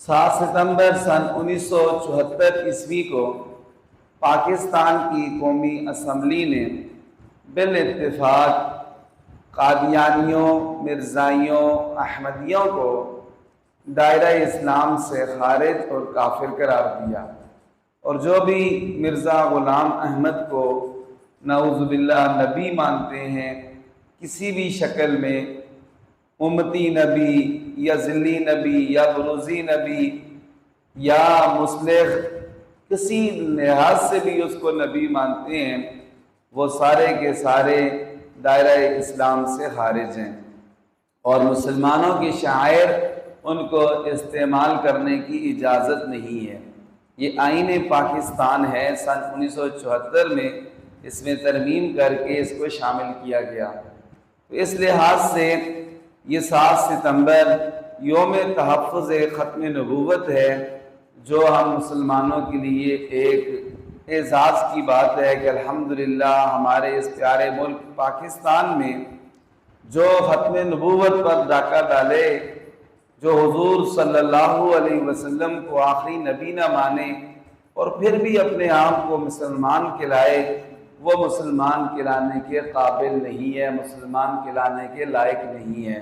7 ستمبر سن 1974 کو پاکستان کی قومی اسمبلی نے بالاتفاق قادیانیوں، مرزائیوں، احمدیوں کو دائرہ اسلام سے خارج اور کافر قرار دیا، اور جو بھی مرزا غلام احمد کو نعوذ باللہ نبی مانتے ہیں، کسی بھی شکل میں امتی نبی یا ذلی نبی یا بروزی نبی یا مصلح، کسی لحاظ سے بھی اس کو نبی مانتے ہیں، وہ سارے کے سارے دائرہ اسلام سے خارج ہیں، اور مسلمانوں کی شعائر ان کو استعمال کرنے کی اجازت نہیں ہے۔ یہ آئین پاکستان ہے، سن 1974 میں اس میں ترمیم کر کے اس کو شامل کیا گیا۔ تو اس لحاظ سے یہ 7 ستمبر یوم تحفظ ختم نبوت ہے، جو ہم مسلمانوں کے لیے ایک اعزاز کی بات ہے کہ الحمدللہ ہمارے اس پیارے ملک پاکستان میں جو ختم نبوت پر ڈاکہ ڈالے، جو حضور صلی اللہ علیہ وسلم کو آخری نبی نہ مانے اور پھر بھی اپنے آپ کو مسلمان کہلائے، وہ مسلمان کہلانے کے قابل نہیں ہے، مسلمان کہلانے کے لائق نہیں ہے۔